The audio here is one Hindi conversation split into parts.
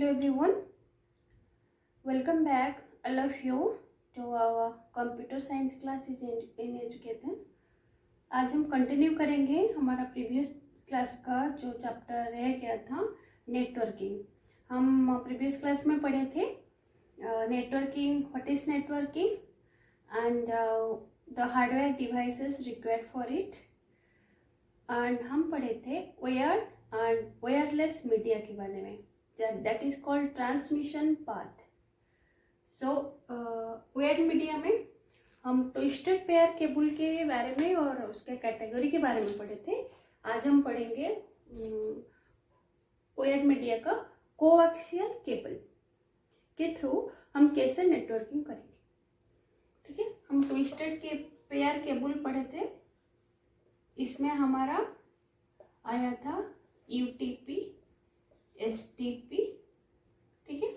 Hello everyone, welcome back all of you to our computer science classes in education. आज हम कंटिन्यू करेंगे हमारा प्रीवियस क्लास का जो चैप्टर रह गया था नेटवर्किंग। हम प्रीवियस क्लास में पढ़े थे networking, what is networking and the hardware devices required for it, and हम पढ़े थे वायर्ड एंड वायरलेस मीडिया के बारे में, that is called transmission path. So wired media में हम ट्विस्टेड पेयर केबल के बारे में और उसके कैटेगरी के बारे में पढ़े थे। आज हम पढ़ेंगे वायर्ड मीडिया का कोएक्सियल केबल के थ्रू हम कैसे नेटवर्किंग करेंगे। ठीक है, हम ट्विस्टेड के पेयर केबल पढ़े थे, इसमें हमारा आया था UTP, STP। ठीक है,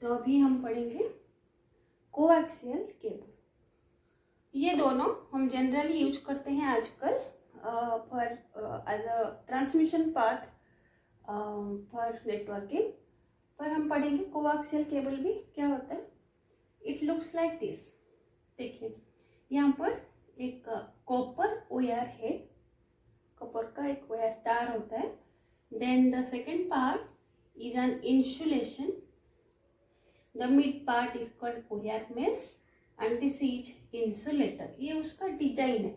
तो अभी हम पढ़ेंगे कोएक्सियल केबल। ये दोनों हम जनरली यूज करते हैं आजकल for as a transmission path for networking. पर हम पढ़ेंगे कोएक्सियल केबल भी क्या होता है। It looks like this. देखिए, यहाँ पर एक कॉपर वायर है, कॉपर का एक वायर तार होता है। Then the second part is an insulation. The mid part is called wire mesh and this is insulator. ये उसका डिजाइन है।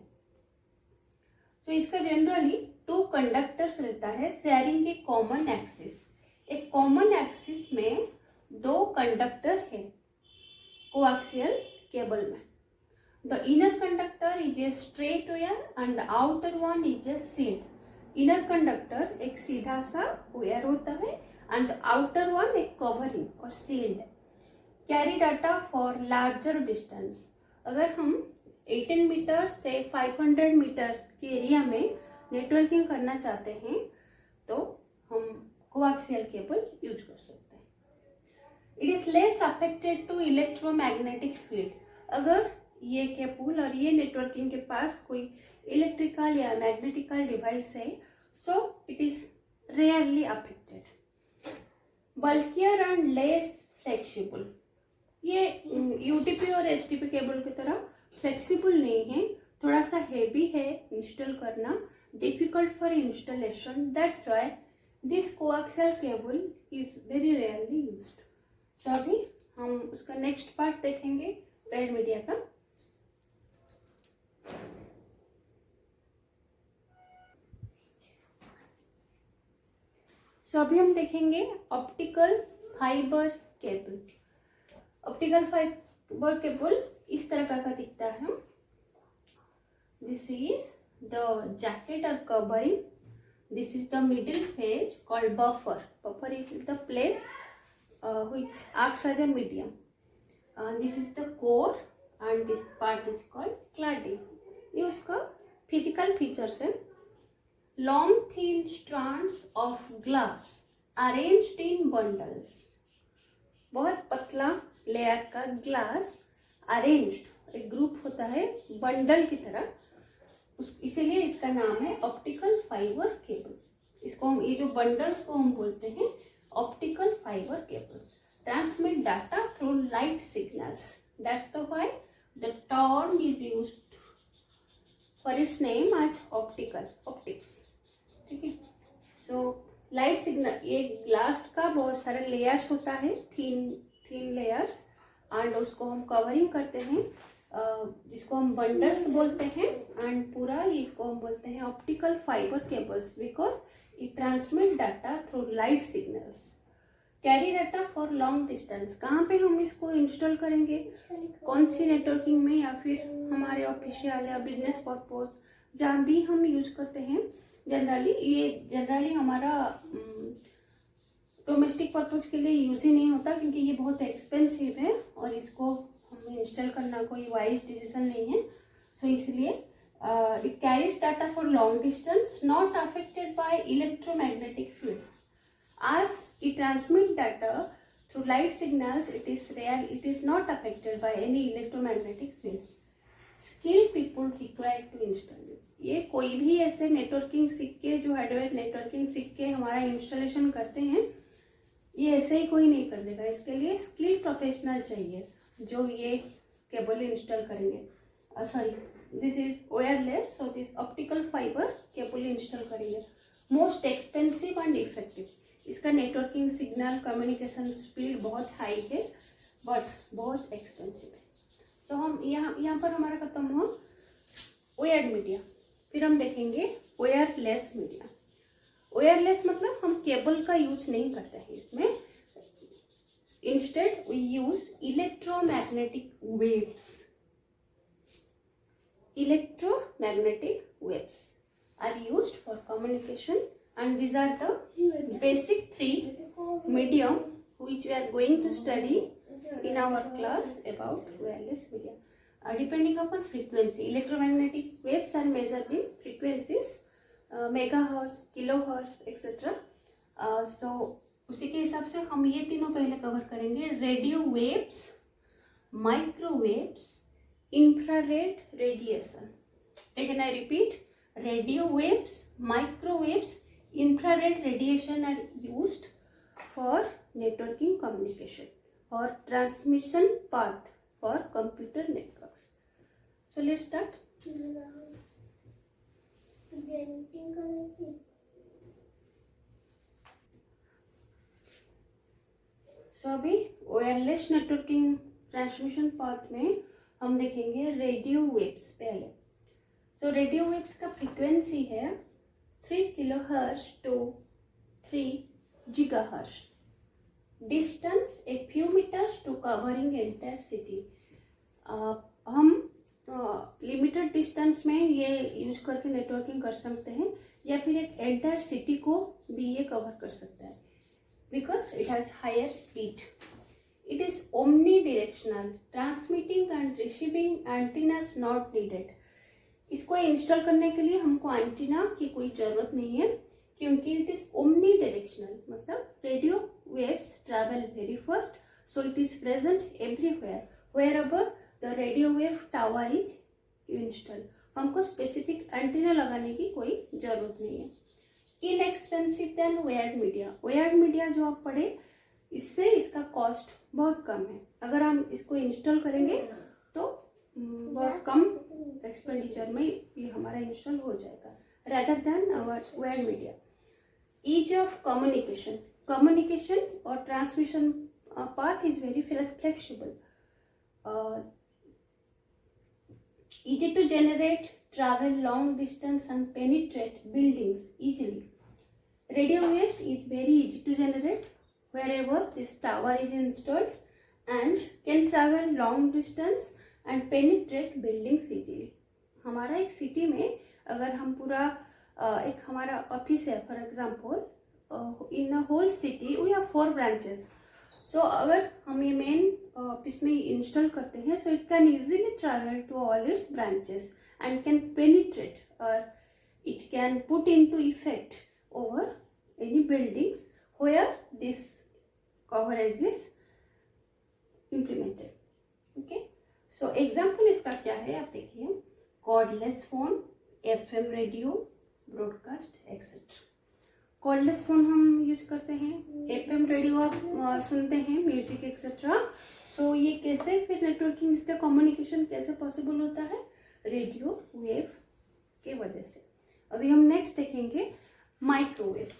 So इसका जनरली 2 कंडक्टर्स रहता है शेयरिंग ए कॉमन एक्सिस। एक कॉमन एक्सिस में 2 कंडक्टर है कोएक्सियल केबल में। The inner conductor is a straight wire and the outer one is a shield. Inner conductor एक सीधा सा वायर होता है एंड आउटर वन एक कवरिंग और सील्ड है। Carry data for larger distance. अगर हम 18 मीटर से 500 मीटर के एरिया में नेटवर्किंग करना चाहते हैं तो हम कोएक्सियल केबल यूज कर सकते हैं। It is less affected to electromagnetic field. अगर ये केबल और ये नेटवर्किंग के पास कोई इलेक्ट्रिकल या मैग्नेटिकल डिवाइस है, so it is rarely affected. Bulkier and less flexible. ये UTP और STP केबल की तरह फ्लेक्सिबल नहीं है, थोड़ा सा हेवी है इंस्टॉल करना, difficult for installation. That's why this coaxial cable is very rarely used. तो अभी हम उसका नेक्स्ट पार्ट देखेंगे वायर्ड मीडिया का। अभी हम देखेंगे optical fibre cable. Optical fibre cable इस तरह का दिखता है। दिस इज द जैकेट और covering. This is the middle phase called buffer. Buffer is the place which acts as a medium. This is the core and this part is called cladding. ये उसका फिजिकल फीचर्स है। Long thin strands of glass arranged in bundles. बहुत पतला लेयर का ग्लास अरेंज्ड एक ग्रुप होता है बंडल की तरह, इसीलिए इसका नाम है ऑप्टिकल फाइबर केबल। इसको हम ये जो बंडल्स को हम बोलते हैं optical fibre cables. Transmit data through light signals. That's the why the term is used for its name as optics. ठीक है, सो लाइट सिग्नल, ये ग्लास का बहुत सारे लेयर्स होता है, थीन लेयर्स, एंड उसको हम कवरिंग करते हैं जिसको हम बंडल्स बोलते हैं, एंड पूरा इसको हम बोलते हैं optical fibre cables because it transmit data through light signals. Carry data for long distance. कहाँ पे हम इसको इंस्टॉल करेंगे, कौन सी नेटवर्किंग में, या फिर हमारे ऑफिशियल या बिजनेस पर्पज जहाँ भी हम यूज करते हैं। जनरली हमारा डोमेस्टिक पर्पज के लिए यूज ही नहीं होता क्योंकि ये बहुत एक्सपेंसिव है और इसको हमें इंस्टॉल करना कोई वाइज डिसीजन नहीं है। सो इसलिए it carries data for long distance not affected by electromagnetic fields. As it transmit data through light signals, it is not affected by any electromagnetic fields. Skilled people required to install it. ये कोई भी ऐसे नेटवर्किंग सीख के, जो हार्डवेयर नेटवर्किंग सीख के हमारा इंस्टॉलेशन करते हैं, ये ऐसे ही कोई नहीं कर देगा, इसके लिए स्किल प्रोफेशनल चाहिए जो ये केबल इंस्टॉल करेंगे. Sorry, this is wireless, so this optical fibre cable install करेंगे. Most expensive and effective. इसका नेटवर्किंग सिग्नल कम्युनिकेशन स्पीड बहुत हाई है बट बहुत एक्सपेंसिव है. सो हम यहाँ पर हमारा खत्म हुआ वायर्ड मीडिया. फिर हम देखेंगे वायरलेस मीडिया. वायरलेस मतलब हम केबल का यूज नहीं करते हैं इसमें. Instead we use electromagnetic waves. Electromagnetic waves are used for communication, and these are the basic three medium which we are going to study in our class about wireless media. Depending upon frequency, electromagnetic waves are measured in frequencies, megahertz, kilohertz, etc. So उसी के हिसाब से हम ये तीनों पहले कवर करेंगे. Radio waves, microwaves, infrared radiation. Again I repeat, radio waves, microwaves, infrared radiation are used for networking communication or transmission path for computer networks. So let's start. So अभी वायरलेस नेटवर्किंग ट्रांसमिशन पाथ में हम देखेंगे रेडियो वेव्स पहले. सो रेडियो वेव्स का फ्रीक्वेंसी है 3 kilohertz to 3 gigahertz. Distance a few metres to covering entire city. हम लिमिटेड डिस्टेंस में ये यूज करके नेटवर्किंग कर सकते हैं या फिर एक एंटायर सिटी को भी ये कवर कर सकता है because it has higher speed. It is omnidirectional, transmitting and receiving antennas not needed. इसको इंस्टॉल करने के लिए हमको एंटीना की कोई ज़रूरत नहीं है क्योंकि इट इज़ omnidirectional. मतलब radio waves travel very fast, so it is present everywhere wherever the radio wave tower is installed. हमको स्पेसिफिक एंटीना लगाने की कोई ज़रूरत नहीं है. Inexpensive then wired media. Wired media जो आप पढ़े इससे इसका कॉस्ट बहुत कम है. अगर हम इसको इंस्टॉल करेंगे तो बहुत कम एक्सपेंडिचर में ये हमारा इंस्टॉल हो जाएगा rather than our wired media. Ease of communication. Communication or transmission path is very flexible. Easy to generate, travel long distance and penetrate buildings easily. Radio waves is very easy to generate wherever this tower is installed and can travel long distance and penetrate buildings easily. हमारा एक सिटी में अगर हम पूरा एक हमारा ऑफिस है for example in the whole city we have 4 branches. So अगर हम ये मेन ऑफिस में इंस्टॉल करते हैं so it can easily travel to all its branches and can penetrate और it can put into effect over any buildings where this coverage is implemented. Okay, so example इसका क्या है आप देखिए. Cordless phone, FM radio, broadcast etcetera. Cordless phone हम यूज करते हैं, FM रेडियो आप सुनते हैं म्यूजिक एक्सेट्रा. सो ये कैसे फिर नेटवर्किंग इसका कम्युनिकेशन कैसे पॉसिबल होता है? रेडियो वेव के वजह से. अभी हम नेक्स्ट देखेंगे माइक्रोवेव.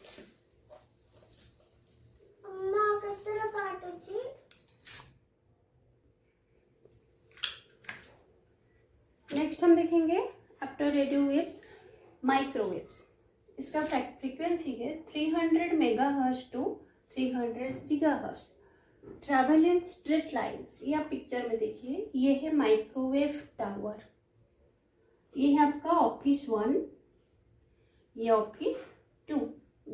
नेक्स्ट हम देखेंगे आफ्टर रेडियो वेव्स माइक्रोवेव्स. इसका फ्रीक्वेंसी है 300 megahertz to 300 gigahertz. Travel in straight lines. ये आप पिक्चर में देखिए, ये है माइक्रोवेव टावर. ये है आपका ऑफिस 1, ये ऑफिस 2.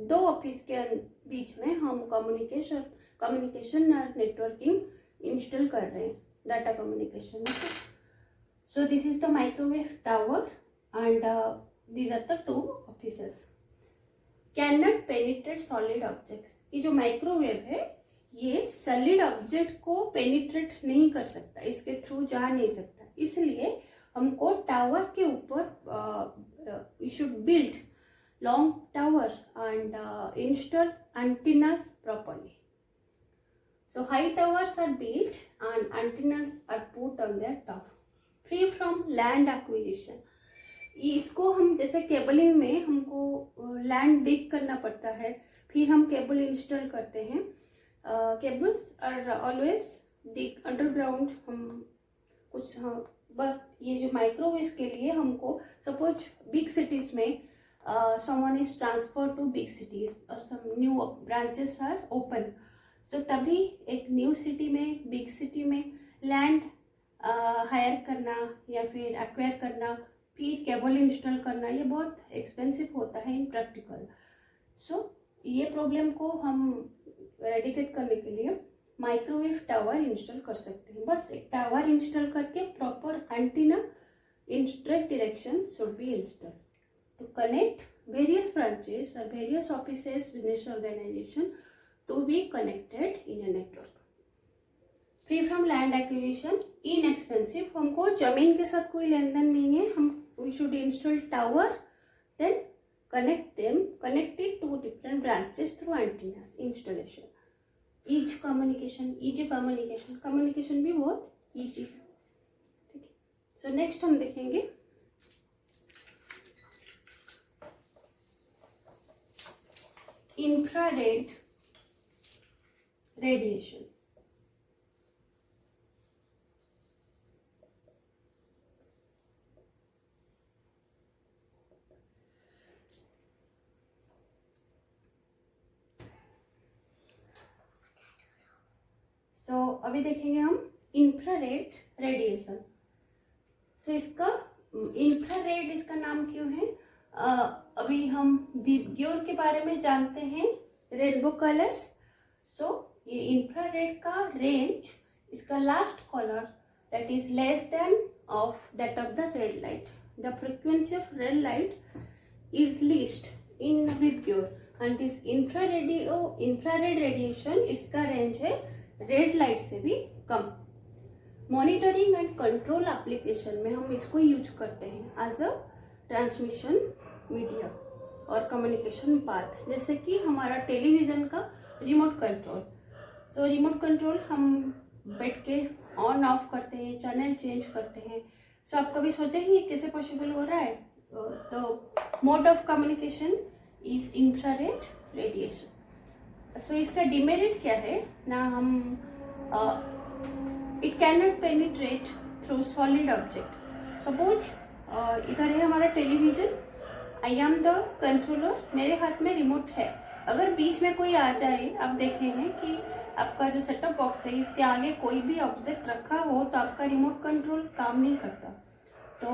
2 ऑफिस के बीच में हम कम्युनिकेशन और नेटवर्किंग इंस्टॉल कर रहे हैं, data communication. So this is the microwave tower and these are the 2 offices. Cannot penetrate solid objects. ये जो माइक्रोवेव है ये सॉलिड ऑब्जेक्ट को पेनिट्रेट नहीं कर सकता, इसके थ्रू जा नहीं सकता. इसलिए हमको टावर के ऊपर we should build long towers and install antennas properly. So high towers are built and antennas are put on their top, free from land acquisition. इसको हम जैसे केबलिंग में हमको लैंड डिग करना पड़ता है, फिर हम केबल इंस्टॉल करते हैं. Cables are always dig underground. हम कुछ बस ये जो माइक्रोवेव के लिए हमको सपोज बिग सिटीज में someone is transferred to big cities or some new branches are open. So तभी एक न्यू सिटी में, बिग सिटी में लैंड हायर करना या फिर एक्वायर करना, फिर केबल इंस्टॉल करना, ये बहुत एक्सपेंसिव होता है इन प्रैक्टिकल. सो ये प्रॉब्लम को हम रेडिकेट करने के लिए माइक्रोवेव टावर इंस्टॉल कर सकते हैं. बस एक टावर इंस्टॉल करके proper antenna in straight direction should be install to connect various branches or various offices, business organization to be connected in a network. Free from land acquisition, inexpensive. हमको जमीन के साथ कोई लेन देन नहीं है. हम we should install tower, then connect it to different branches through antennas installation. Each communication भी बहुत easy है. ठीक है. So next हम देखेंगे infrared radiation. So अभी देखेंगे हम इंफ्रारेड रेडिएशन. सो इसका इंफ्रारेड इसका नाम क्यों है? अभी हम विबग्योर के बारे में जानते हैं, रेनबो कलर्स. सो ये इंफ्रारेड का रेंज, इसका last colour that is less than of that of the red light. The frequency of red light is least in VIBGYOR and this infrared radiation, इसका रेंज है रेड लाइट से भी कम. मॉनिटरिंग एंड कंट्रोल एप्लीकेशन में हम इसको यूज करते हैं एज अ ट्रांसमिशन मीडिया और कम्युनिकेशन पाथ. जैसे कि हमारा टेलीविज़न का रिमोट कंट्रोल. सो रिमोट कंट्रोल हम बैठ के ऑन ऑफ करते हैं, चैनल चेंज करते हैं. सो आप कभी सोचे ही ये कैसे पॉसिबल हो रहा है? तो mode of communication is infrared radiation. So इसका डिमेरिट क्या है ना, हम it can not penetrate through solid object. Suppose इधर है हमारा television, I am the controller, मेरे हाथ में रिमोट है. अगर बीच में कोई आ जाए, आप देखे हैं कि आपका जो सेटअप बॉक्स है इसके आगे कोई भी ऑब्जेक्ट रखा हो तो आपका रिमोट कंट्रोल काम नहीं करता. तो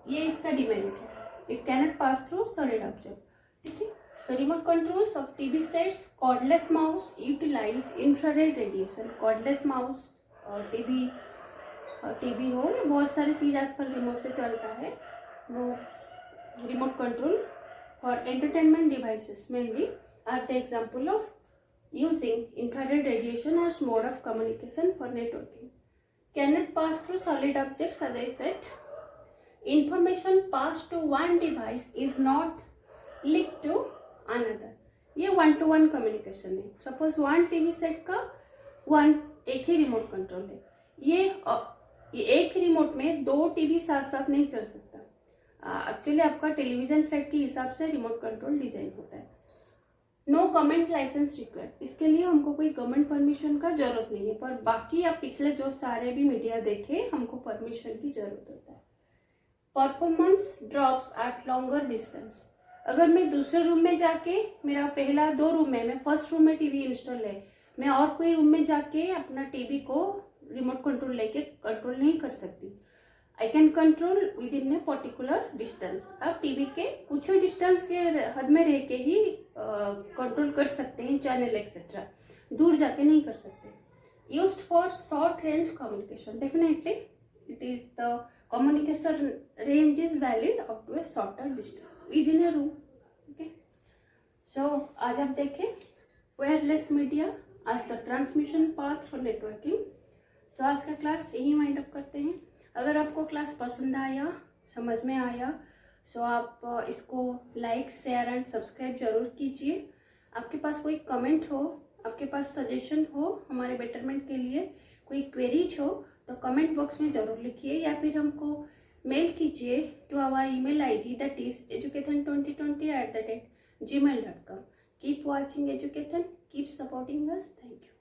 ये इसका डिमेरिट है. It can not pass through solid object. ठीक है. So remote controls of TV sets, cordless mouse utilize infrared radiation. Cordless mouse और टीवी हो, बहुत सारी चीज़ आजकल रिमोट से चलता है. वो रिमोट कंट्रोल और entertainment devices mainly are the example of using infrared radiation as mode of communication for networking. Can not pass through solid objects. As I said, information pass to one device is not leak to another. ये 1-to-1 कम्युनिकेशन है. सपोज वन टीवी सेट का एक ही रिमोट कंट्रोल है. ये एक रिमोट में 2 टीवी साथ साथ नहीं चल सकता. एक्चुअली आपका टेलीविजन सेट के हिसाब से रिमोट कंट्रोल डिजाइन होता है. No government license required. इसके लिए हमको कोई गवर्नमेंट परमिशन का जरूरत नहीं है. पर बाकी आप पिछले जो सारे भी मीडिया देखे, हमको परमिशन की जरूरत होता है. Performance drops at longer distance. अगर मैं दूसरे रूम में जाके, मेरा पहला 2 रूम है, मैं फर्स्ट रूम में टीवी इंस्टॉल है, मैं और कोई रूम में जाके अपना टीवी को रिमोट कंट्रोल लेके कंट्रोल नहीं कर सकती. I can control with in a particular distance. आप टीवी के कुछ डिस्टेंस के हद में रह के ही कंट्रोल कर सकते हैं, चैनल एक्सेट्रा. दूर जाके नहीं कर सकते. Used for short range communication. Definitely it is the communication range is valid up to a shorter distance within a room. Okay. So आज आप देखें वायरलेस मीडिया आज the transmission path for networking. So आज का क्लास यही वाइंड अप करते हैं. अगर आपको क्लास पसंद आया, समझ में आया, सो आप इसको लाइक, शेयर एंड सब्सक्राइब जरूर कीजिए. आपके पास कोई कमेंट हो, आपके पास सजेशन हो हमारे बेटरमेंट के लिए, कोई क्वेरीज हो तो कमेंट बॉक्स में ज़रूर लिखिए, या फिर हमको मेल कीजिए to our email ID that is educathan2020@gmail.com. Keep watching Educathan, keep supporting us. Thank you.